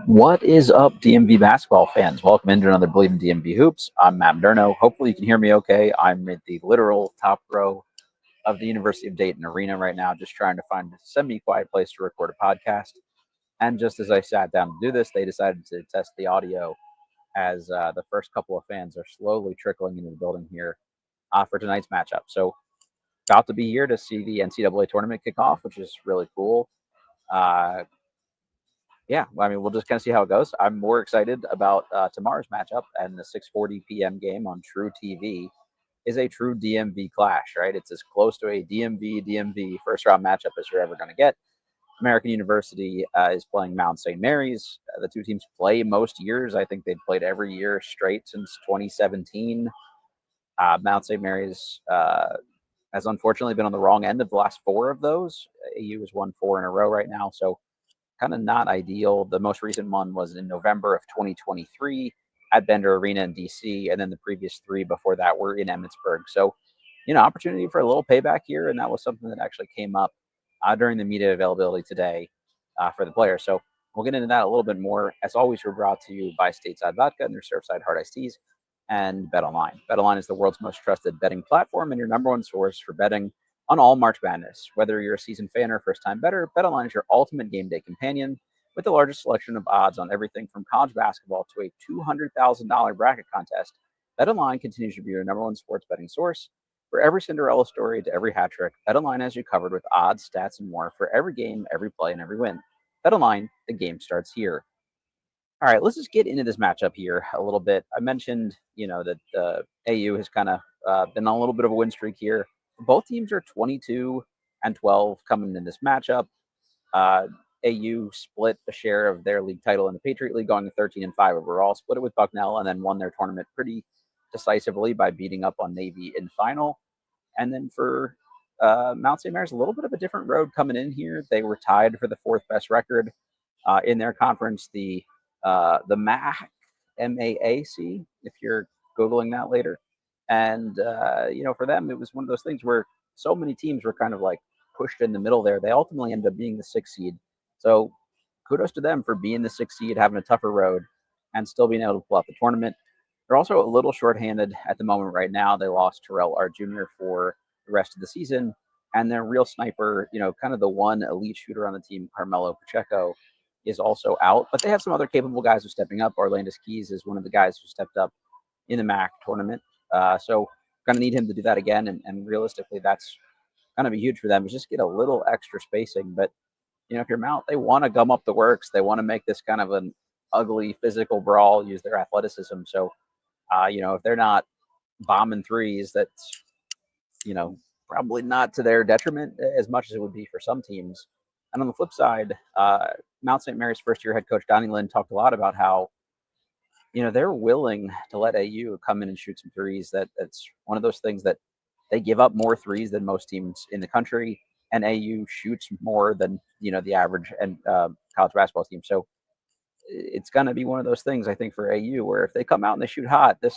What is up, DMV basketball fans? Welcome into another Believe in DMV Hoops. I'm Matt Moderno. Hopefully you can hear me okay. I'm at the literal top row of the University of Dayton Arena right now, just trying to find a semi-quiet place to record a podcast. And just as I sat down to do this, they decided to test the audio as the first couple of fans are slowly trickling into the building here for tonight's matchup. So about to be here to see the NCAA Tournament kick off, which is really cool. We'll just kind of see how it goes. I'm more excited about tomorrow's matchup, and the 6:40 p.m. game on TruTV is a true DMV clash, right? It's as close to a DMV first round matchup as you're ever going to get. American University is playing Mount St. Mary's. The two teams play most years. I think they've played every year straight since 2017. Mount St. Mary's has unfortunately been on the wrong end of the last four of those. AU has won four in a row right now, so kind of not ideal. The most recent one was in November of 2023 at Bender Arena in DC, and then the previous three before that were in Emmitsburg. So, opportunity for a little payback here, and that was something that actually came up during the media availability today for the players. So we'll get into that a little bit more. As always, we're brought to you by Stateside Vodka and their Surfside Hard Iced Teas and BetOnline. BetOnline is the world's most trusted betting platform and your number one source for betting on all March Madness. Whether you're a seasoned fan or first-time bettor, BetOnline is your ultimate game day companion with the largest selection of odds on everything from college basketball to a $200,000 bracket contest. BetOnline continues to be your number one sports betting source. For every Cinderella story to every hat trick, BetOnline has you covered with odds, stats, and more for every game, every play, and every win. BetOnline, the game starts here. All right, let's just get into this matchup here a little bit. I mentioned, that AU has kind of been on a little bit of a win streak here. Both teams are 22-12 coming in this matchup. AU split a share of their league title in the Patriot League, going to 13-5 overall, split it with Bucknell, and then won their tournament pretty decisively by beating up on Navy in final. And then for Mount St. Mary's, a little bit of a different road coming in here. They were tied for the fourth best record in their conference, the MAC, MAAC, if you're Googling that later. And, for them, it was one of those things where so many teams were kind of like pushed in the middle there. They ultimately ended up being the sixth seed. So kudos to them for being the sixth seed, having a tougher road, and still being able to pull out the tournament. They're also a little shorthanded at the moment right now. They lost Terrell Art Jr. for the rest of the season. And their real sniper, kind of the one elite shooter on the team, Carmelo Pacheco, is also out. But they have some other capable guys who are stepping up. Orlandis Keys is one of the guys who stepped up in the MAC tournament. So going to need him to do that again. And realistically, that's going to be huge for them, is just get a little extra spacing. But, if you're Mount, they want to gum up the works. They want to make this kind of an ugly physical brawl, use their athleticism. So, if they're not bombing threes, that's, probably not to their detriment as much as it would be for some teams. And on the flip side, Mount St. Mary's first-year head coach Donnie Lynn talked a lot about how, they're willing to let AU come in and shoot some threes. That's one of those things that they give up more threes than most teams in the country, and AU shoots more than, the average and college basketball team. So it's going to be one of those things, I think, for AU, where if they come out and they shoot hot, this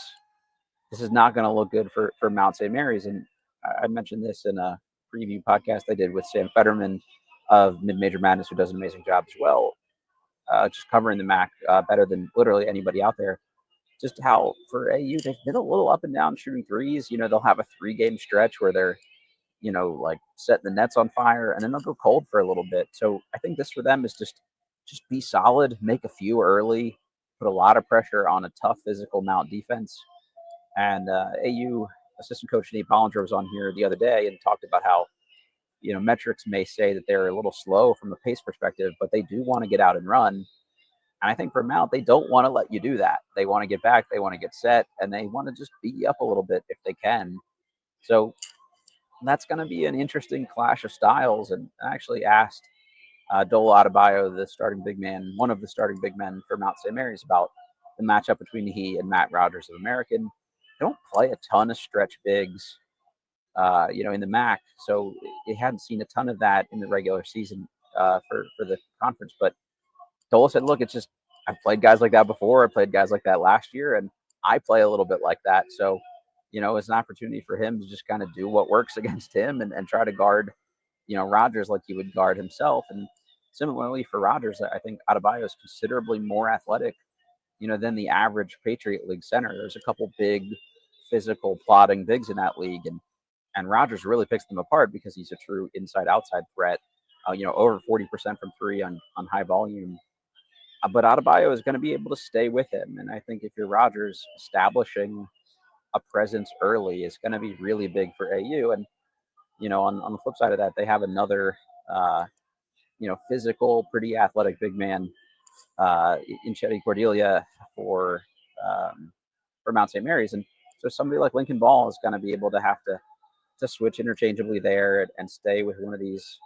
is not going to look good for Mount St. Mary's. And I mentioned this in a preview podcast I did with Sam Fetterman of Mid-Major Madness, who does an amazing job as well, just covering the MAC better than literally anybody out there. Just how for AU, they've been a little up and down shooting threes. They'll have a 3-game stretch where they're, like setting the nets on fire, and then they'll go cold for a little bit. So I think this for them is just be solid, make a few early, put a lot of pressure on a tough physical Mount defense. And AU assistant coach Nate Bollinger was on here the other day and talked about how, metrics may say that they're a little slow from a pace perspective, but they do want to get out and run. And I think for Mount, they don't want to let you do that. They want to get back, they want to get set, and they want to just beat you up a little bit if they can. So that's going to be an interesting clash of styles. And I actually asked Dole Adebayo, the starting big man, one of the starting big men for Mount St. Mary's, about the matchup between he and Matt Rogers of American. They don't play a ton of stretch bigs, in the MAC, so they hadn't seen a ton of that in the regular season for the conference. But Dole said, look, it's just, I've played guys like that before. I played guys like that last year, and I play a little bit like that. So, it's an opportunity for him to just kind of do what works against him and try to guard, Rogers like he would guard himself. And similarly for Rogers, I think Adebayo is considerably more athletic, than the average Patriot League center. There's a couple big, physical, plodding bigs in that league, and Rogers really picks them apart because he's a true inside-outside threat. Over 40% from three on high volume. But Adebayo is going to be able to stay with him, and I think if you're Rogers, establishing a presence early is going to be really big for AU. And on the flip side of that, they have another physical, pretty athletic big man in Chetty Cordelia for Mount St. Mary's, and so somebody like Lincoln Ball is going to be able to have to switch interchangeably there and stay with one of these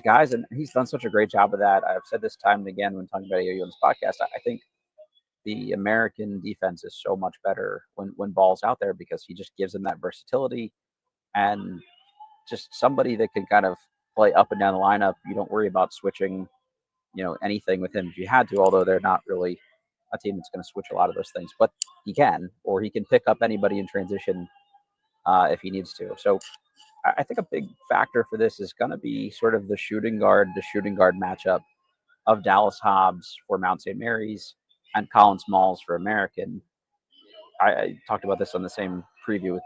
guys, and he's done such a great job of that. I've said this time and again when talking about AU on this podcast. I think the American defense is so much better when Ball's out there because he just gives them that versatility and just somebody that can kind of play up and down the lineup. You don't worry about switching, anything with him if you had to, although they're not really a team that's going to switch a lot of those things, but he can, or he can pick up anybody in transition if he needs to. So I think a big factor for this is going to be sort of the shooting guard matchup of Dallas Hobbs for Mount St. Mary's and Colin Smalls for American. I talked about this on the same preview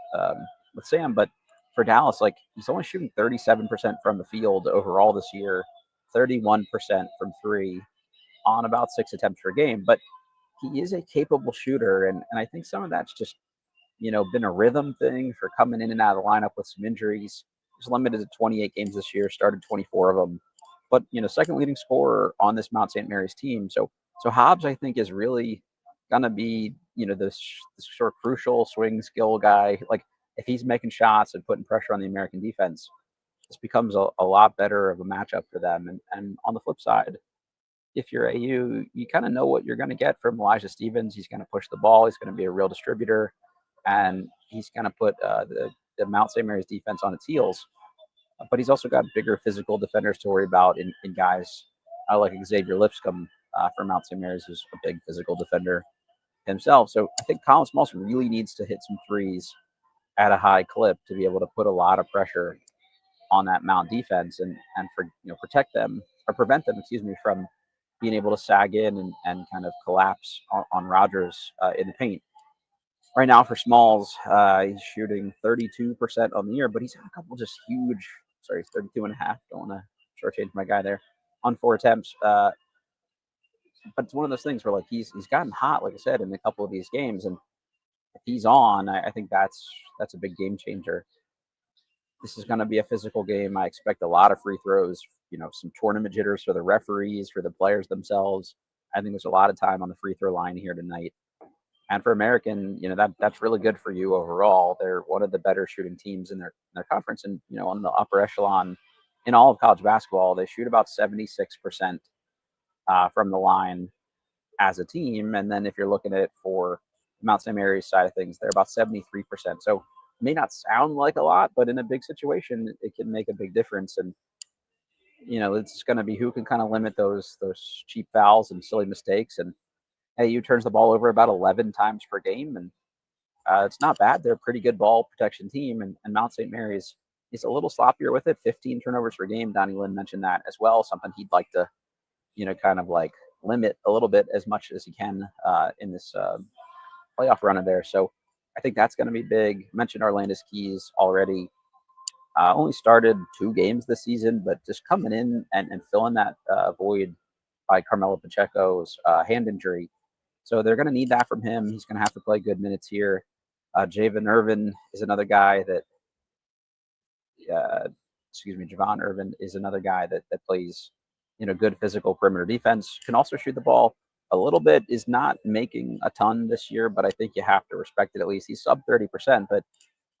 with Sam, but for Dallas, like, he's only shooting 37% from the field overall this year, 31% from three on about 6 attempts per game. But he is a capable shooter, and I think some of that's just been a rhythm thing for coming in and out of the lineup with some injuries. He was limited to 28 games this year, started 24 of them, but second leading scorer on this Mount St. Mary's team. So Hobbs, I think, is really gonna be this sort of crucial swing skill guy. Like, if he's making shots and putting pressure on the American defense, this becomes a lot better of a matchup for them. And on the flip side, if you're AU, you kind of know what you're going to get from Elijah Stevens. He's going to push the ball. He's going to be a real distributor, and he's going to put the Mount St. Mary's defense on its heels. But he's also got bigger physical defenders to worry about in guys like Xavier Lipscomb from Mount St. Mary's, who's a big physical defender himself. So I think Colin Smalls really needs to hit some threes at a high clip to be able to put a lot of pressure on that Mount defense and for protect them or prevent them, from being able to sag in and kind of collapse on Rogers in the paint. Right now for Smalls, he's shooting 32% on the year, but he's had a couple just huge, 32 and a half. Don't want to shortchange my guy there on 4 attempts. But it's one of those things where, like, he's gotten hot, like I said, in a couple of these games, and if he's on, I think that's a big game changer. This is going to be a physical game. I expect a lot of free throws, some tournament jitters for the referees, for the players themselves. I think there's a lot of time on the free throw line here tonight. And for American, that's really good for you overall. They're one of the better shooting teams in their conference. And, on the upper echelon in all of college basketball, they shoot about 76% from the line as a team. And then if you're looking at it for Mount St. Mary's side of things, they're about 73%. So it may not sound like a lot, but in a big situation, it can make a big difference. And, it's going to be who can kind of limit those cheap fouls and silly mistakes. And AU turns the ball over about 11 times per game, and it's not bad. They're a pretty good ball protection team, and Mount St. Mary's is a little sloppier with it. 15 turnovers per game. Donnie Lynn mentioned that as well. Something he'd like to, kind of like limit a little bit as much as he can in this playoff run of there. So I think that's going to be big. I mentioned Arlandis Keys already. Only started 2 games this season, but just coming in and filling that void by Carmelo Pacheco's hand injury. So they're going to need that from him. He's going to have to play good minutes here. Javon Irvin is another guy that, Javon Irvin is another guy that plays, good physical perimeter defense, can also shoot the ball a little bit, is not making a ton this year, but I think you have to respect it at least. He's sub 30%, but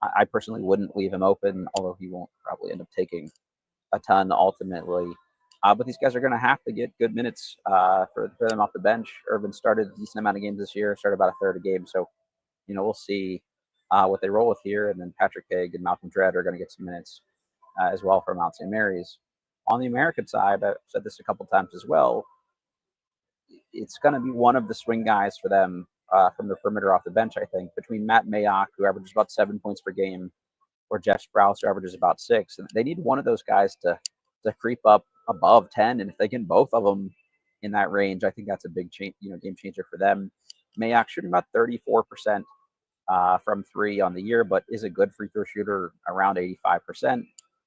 I personally wouldn't leave him open, although he won't probably end up taking a ton ultimately. But these guys are going to have to get good minutes for them off the bench. Irvin started a decent amount of games this year, started about a third a game. So, we'll see what they roll with here. And then Patrick Haig and Malcolm Dredd are going to get some minutes as well for Mount St. Mary's. On the American side, I've said this a couple times as well, it's going to be one of the swing guys for them from the perimeter off the bench, I think, between Matt Mayock, who averages about 7 points per game, or Jeff Sprouse, who averages about 6. And they need one of those guys to creep up above 10. And if they can both of them in that range, I think that's a big change, game changer for them. Mayock shooting about 34% from three on the year, but is a good free throw shooter around 85%.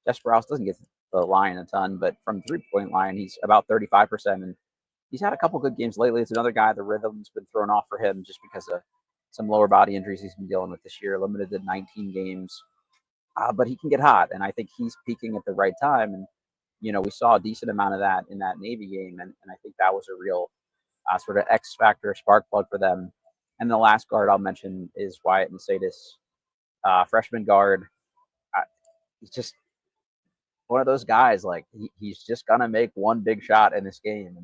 Jeff Sprouse doesn't get the line a ton, but from 3-point line, he's about 35%. And he's had a couple good games lately. It's another guy, the rhythm's been thrown off for him just because of some lower body injuries he's been dealing with this year, limited to 19 games. But he can get hot, and I think he's peaking at the right time. And, we saw a decent amount of that in that Navy game, and I think that was a real sort of X factor, spark plug for them. And the last guard I'll mention is Wyatt Mercedes, freshman guard. He's just one of those guys, like he's just going to make one big shot in this game.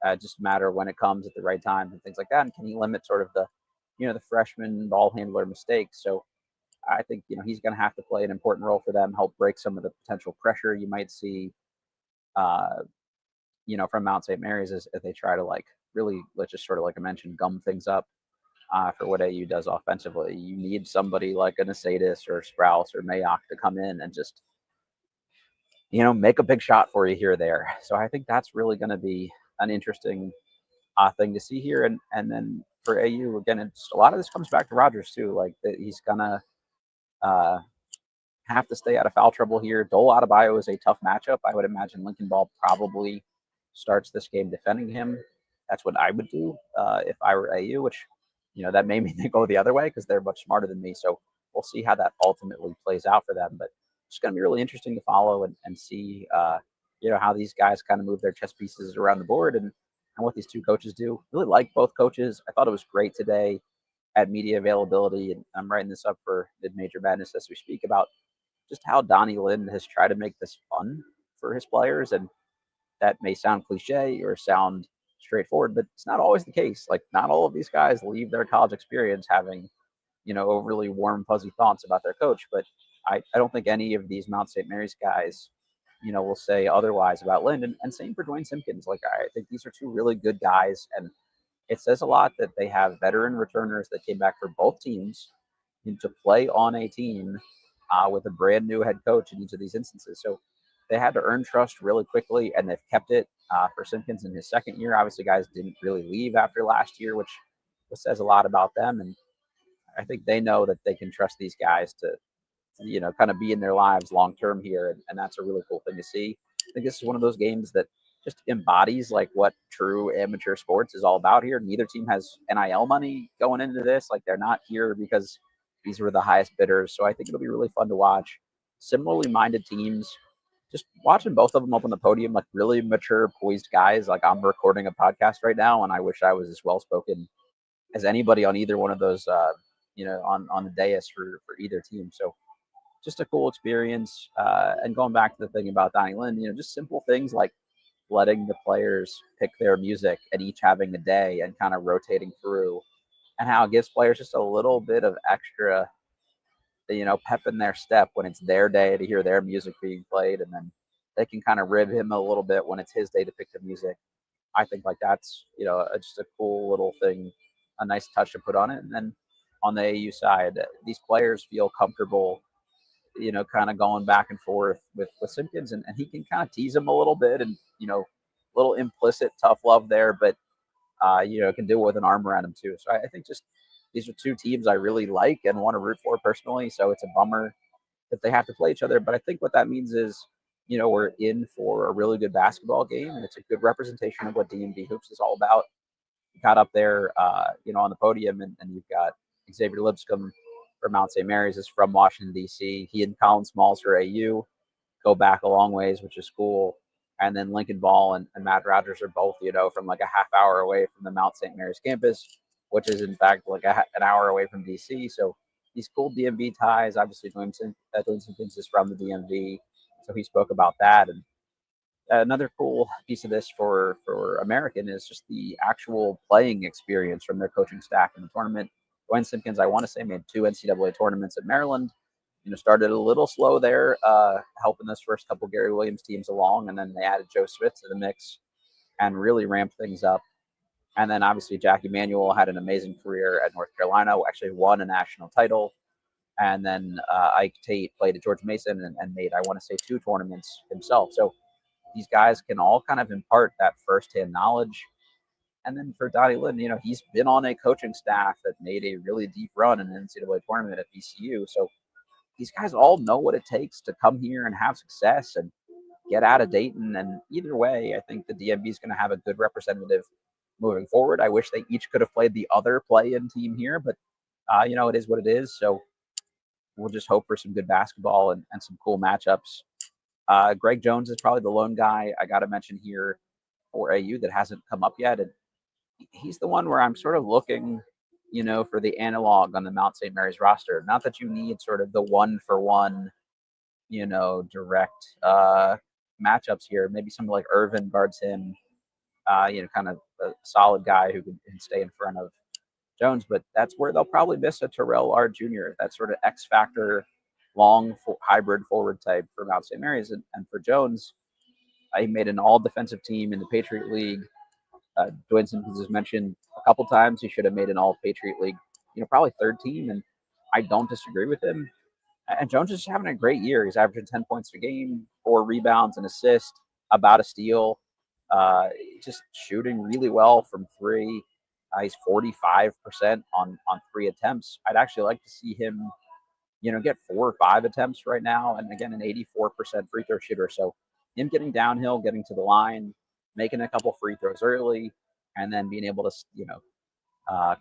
And just a matter of when it comes at the right time and things like that. And can he limit sort of the freshman ball handler mistakes? So I think, he's going to have to play an important role for them, help break some of the potential pressure you might see, from Mount St. Mary's as they try to really, let's just sort of like I mentioned, gum things up for what AU does offensively. You need somebody like a Mercedes or Sprouse or Mayock to come in and just, make a big shot for you here or there. So I think that's really going to be an interesting thing to see here. And then for AU, again, a lot of this comes back to Rogers too. Like he's gonna have to stay out of foul trouble here. Dole Adebayo is a tough matchup. I would imagine Lincoln Ball probably starts this game defending him. That's what I would do if I were AU, which, that made me go the other way because they're much smarter than me. So we'll see how that ultimately plays out for them. But it's going to be really interesting to follow and see, how these guys kind of move their chess pieces around the board and what these two coaches do. Really like both coaches. I thought it was great today at media availability, and I'm writing this up for Mid-Major Madness as we speak, about just how Donnie Lynn has tried to make this fun for his players. And that may sound cliche or sound straightforward, but it's not always the case. Like, not all of these guys leave their college experience having, overly warm, fuzzy thoughts about their coach. But I don't think any of these Mount St. Mary's guys, will say otherwise about Lynn. And same for Dwayne Simpkins. Like, I think these are two really good guys. And it says a lot that they have veteran returners that came back for both teams to play on a team with a brand new head coach in each of these instances. So they had to earn trust really quickly, and they've kept it for Simpkins in his second year. Obviously, guys didn't really leave after last year, which says a lot about them. And I think they know that they can trust these guys to kind of be in their lives long term here. And that's a really cool thing to see. I think this is one of those games that just embodies like what true amateur sports is all about here. Neither team has NIL money going into this. Like, they're not here because these were the highest bidders. So I think it'll be really fun to watch. Similarly minded teams, just watching both of them up on the podium, like really mature, poised guys. Like, I'm recording a podcast right now, and I wish I was as well spoken as anybody on either one of those, on the dais for either team. So just a cool experience. And going back to the thing about Donnie Lynn, just simple things like letting the players pick their music and each having a day and kind of rotating through, and how it gives players just a little bit of extra, pep in their step when it's their day to hear their music being played. And then they can kind of rib him a little bit when it's his day to pick the music. I think like that's, just a cool little thing, a nice touch to put on it. And then on the AU side, these players feel comfortable, kind of going back and forth with Simpkins, and he can kind of tease him a little bit, and, little implicit tough love there, but, can do it with an arm around him too. So I think just these are two teams I really like and want to root for personally. So it's a bummer that they have to play each other. But I think what that means is, we're in for a really good basketball game, and it's a good representation of what DMV hoops is all about. You got up there, on the podium, and you've got Xavier Lipscomb for Mount St. Mary's is from Washington, D.C. He and Colin Smalls for AU go back a long ways, which is cool. And then Lincoln Ball and Matt Rogers are both, from like a half hour away from the Mount St. Mary's campus, which is in fact like an hour away from D.C. So these cool DMV ties. Obviously, Dwayne Simpkins is from the DMV, so he spoke about that. And another cool piece of this for American is just the actual playing experience from their coaching staff in the tournament. Dwayne Simpkins, I want to say, made 2 NCAA tournaments at Maryland. Started a little slow there, helping those first couple Gary Williams teams along, and then they added Joe Smith to the mix and really ramped things up. And then obviously Jack Emanuel had an amazing career at North Carolina, actually won a national title. And then Ike Tate played at George Mason and made, I want to say, 2 tournaments himself. So these guys can all kind of impart that firsthand knowledge. And then for Donnie Lynn, he's been on a coaching staff that made a really deep run in the NCAA tournament at VCU. So these guys all know what it takes to come here and have success and get out of Dayton. And either way, I think the DMV is going to have a good representative moving forward. I wish they each could have played the other play-in team here, but it is what it is. So we'll just hope for some good basketball and some cool matchups. Greg Jones is probably the lone guy I got to mention here for AU that hasn't come up yet. And he's the one where I'm sort of looking, for the analog on the Mount St. Mary's roster. Not that you need sort of the one-for-one, direct matchups here. Maybe someone like Irvin guards him, kind of a solid guy who can stay in front of Jones. But that's where they'll probably miss a Terrell R. Jr., that sort of X-factor, long hybrid forward type for Mount St. Mary's. And for Jones, he made an all-defensive team in the Patriot League. Dwayne Simpkins has mentioned a couple times he should have made an all-Patriot League, probably third team, and I don't disagree with him. And Jones is just having a great year. He's averaging 10 points a game, 4 rebounds, an assist, about a steal. Just shooting really well from three. He's 45% on 3 attempts. I'd actually like to see him, get 4 or 5 attempts right now. And again, an 84% free throw shooter. So him getting downhill, getting to the line, making a couple free throws early, and then being able to,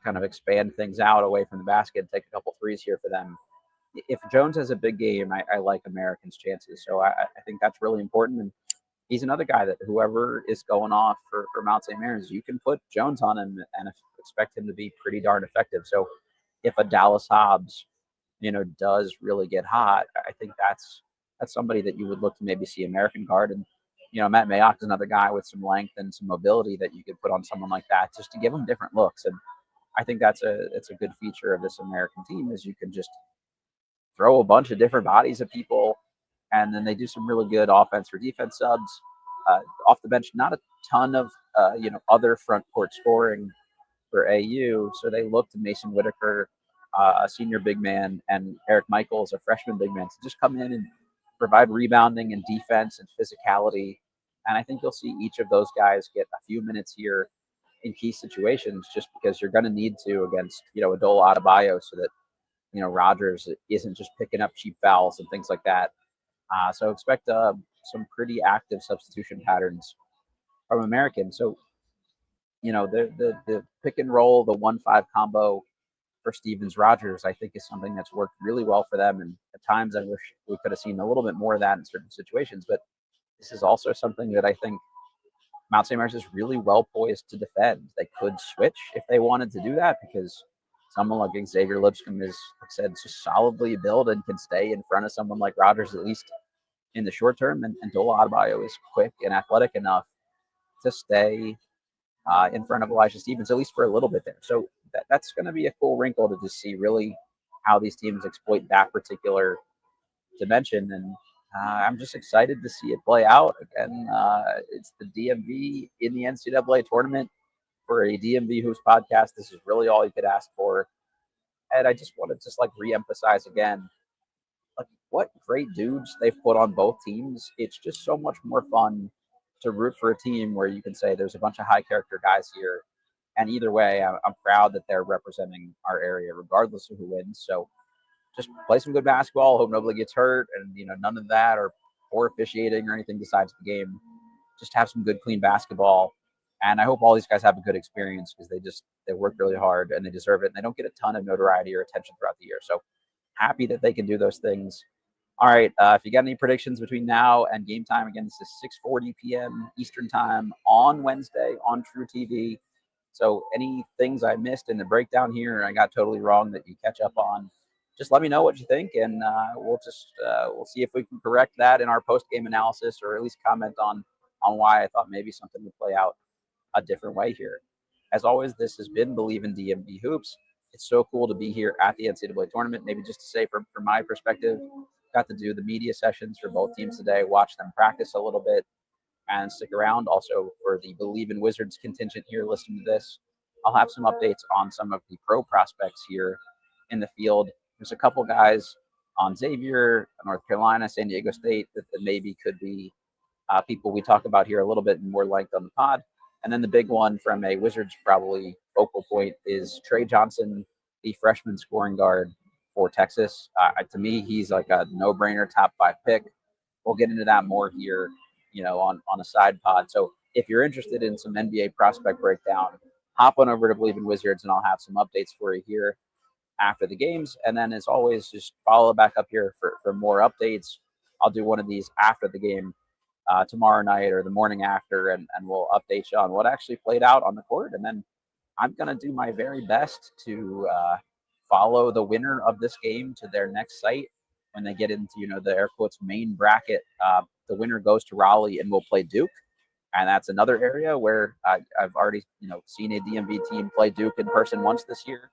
kind of expand things out away from the basket, take a couple threes here for them. If Jones has a big game, I like Americans' chances. So I think that's really important. And he's another guy that whoever is going off for Mount St. Mary's, you can put Jones on him and expect him to be pretty darn effective. So if a Dallas Hobbs, does really get hot, I think that's somebody that you would look to maybe see American guard. And, Matt Mayock is another guy with some length and some mobility that you could put on someone like that just to give them different looks. And I think it's a good feature of this American team is you can just throw a bunch of different bodies at people, and then they do some really good offense or defense subs. Off the bench, not a ton of other front court scoring for AU, so they look to Mason Whitaker, a senior big man, and Eric Michaels, a freshman big man, to just come in and provide rebounding and defense and physicality. And I think you'll see each of those guys get a few minutes here in key situations, just because you're going to need to against Adola Adebayo, so that Rogers isn't just picking up cheap fouls and things like that. So expect some pretty active substitution patterns from American. So, the pick and roll, the 1-5 combo for Stevens Rogers, I think is something that's worked really well for them. And at times I wish we could have seen a little bit more of that in certain situations. But this is also something that I think Mount St. Mary's is really well poised to defend. They could switch if they wanted to do that, because someone like Xavier Lipscomb is, like I said, just solidly built and can stay in front of someone like Rogers, at least in the short term. And Dola Adebayo is quick and athletic enough to stay in front of Elijah Stevens, at least for a little bit there. So that's going to be a cool wrinkle to just see really how these teams exploit that particular dimension. And I'm just excited to see it play out. Again, it's the DMV in the NCAA tournament. For a DMV Hoops podcast, this is really all you could ask for. And I just want to reemphasize again, what great dudes they've put on both teams. It's just so much more fun to root for a team where you can say there's a bunch of high character guys here. And either way, I'm proud that they're representing our area, regardless of who wins. So just play some good basketball. Hope nobody gets hurt, and none of that or poor officiating or anything besides the game. Just have some good, clean basketball. And I hope all these guys have a good experience, because they work really hard and they deserve it. And they don't get a ton of notoriety or attention throughout the year. So happy that they can do those things. All right, if you got any predictions between now and game time, again, this is 6:40 p.m. Eastern time on Wednesday on TruTV. So any things I missed in the breakdown here and I got totally wrong that you catch up on, just let me know what you think, and we'll see if we can correct that in our post-game analysis, or at least comment on why I thought maybe something would play out a different way here. As always, this has been Believe in DMV Hoops. It's so cool to be here at the NCAA tournament. Maybe just to say from my perspective, got to do the media sessions for both teams today, watch them practice a little bit, and stick around. Also, for the Believe in Wizards contingent here listening to this, I'll have some updates on some of the pro prospects here in the field. There's a couple guys on Xavier, North Carolina, San Diego State that maybe could be people we talk about here a little bit more length on the pod. And then the big one from a Wizards probably focal point is Trey Johnson, the freshman scoring guard for Texas. To me, he's like a no-brainer top 5 pick. We'll get into that more here, on a side pod. So if you're interested in some NBA prospect breakdown, hop on over to Believe in Wizards, and I'll have some updates for you here after the games. And then, as always, just follow back up here for more updates. I'll do one of these after the game tomorrow night or the morning after, and we'll update you on what actually played out on the court. And then I'm going to do my very best to follow the winner of this game to their next site when they get into, the air quotes main bracket. The winner goes to Raleigh and will play Duke. And that's another area where I've already, seen a DMV team play Duke in person once this year.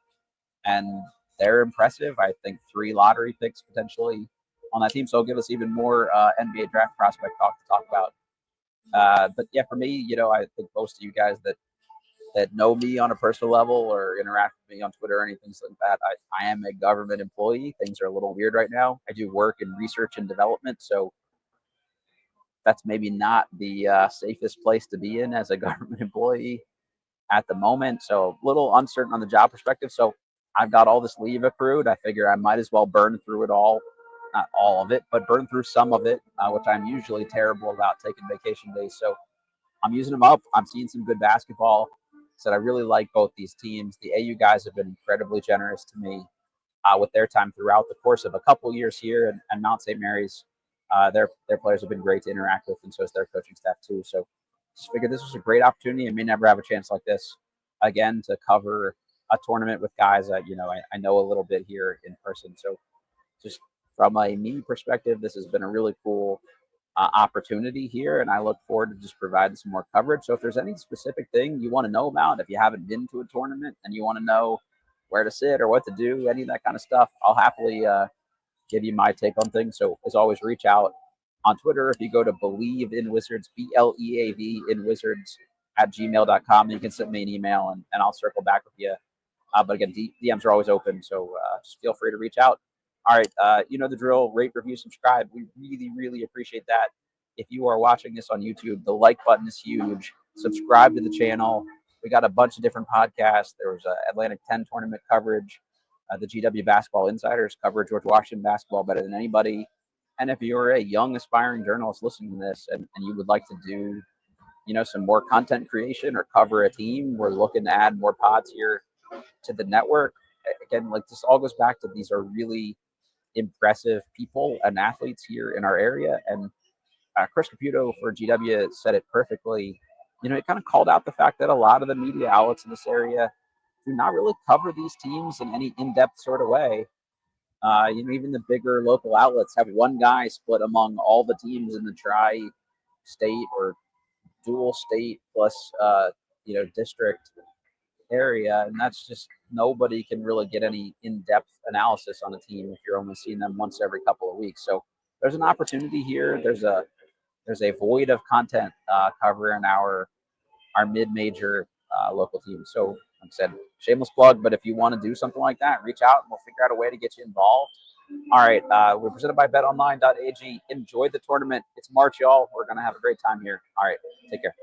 And they're impressive. I think 3 lottery picks potentially on that team. So it'll give us even more NBA draft prospect talk to talk about. But yeah, for me, I think most of you guys that know me on a personal level or interact with me on Twitter or anything like that, I am a government employee. Things are a little weird right now. I do work in research and development, so that's maybe not the safest place to be in as a government employee at the moment. So a little uncertain on the job perspective. So I've got all this leave accrued. I figure I might as well burn through it all. Not all of it, but burn through some of it, which I'm usually terrible about taking vacation days. So I'm using them up. I'm seeing some good basketball. Said I really like both these teams. The AU guys have been incredibly generous to me with their time throughout the course of a couple years here, and Mount St. Mary's. Their players have been great to interact with, and so is their coaching staff too. So just figured this was a great opportunity. I may never have a chance like this again to cover a tournament with guys that I know a little bit here in person. So just from a me perspective, this has been a really cool opportunity here, and I look forward to just providing some more coverage. So if there's any specific thing you want to know about, if you haven't been to a tournament and you want to know where to sit or what to do, any of that kind of stuff, I'll happily give you my take on things. So as always, reach out on Twitter. If you go to Believe in Wizards, BLEAV in Wizards at gmail.com, you can send me an email and I'll circle back with you. But again, DMs are always open, so just feel free to reach out. All right, you know the drill. Rate, review, subscribe. We really, really appreciate that. If you are watching this on YouTube, the like button is huge. Subscribe to the channel. We got a bunch of different podcasts. There was Atlantic 10 tournament coverage. The GW Basketball Insiders cover George Washington basketball better than anybody. And if you're a young aspiring journalist listening to this and you would like to do, some more content creation or cover a team, we're looking to add more pods here to the network. Again, like this all goes back to these are really impressive people and athletes here in our area. And Chris Caputo for GW said it perfectly. It kind of called out the fact that a lot of the media outlets in this area do not really cover these teams in any in-depth sort of way. Even the bigger local outlets have one guy split among all the teams in the tri-state or dual state plus, district area. And that's just nobody can really get any in-depth analysis on a team if you're only seeing them once every couple of weeks. So there's an opportunity here. There's a void of content covering our mid-major local teams. So like I said, shameless plug, but if you want to do something like that, reach out and we'll figure out a way to get you involved. All right, we're presented by betonline.ag. Enjoy the tournament. It's March, y'all. We're going to have a great time here. All right, take care.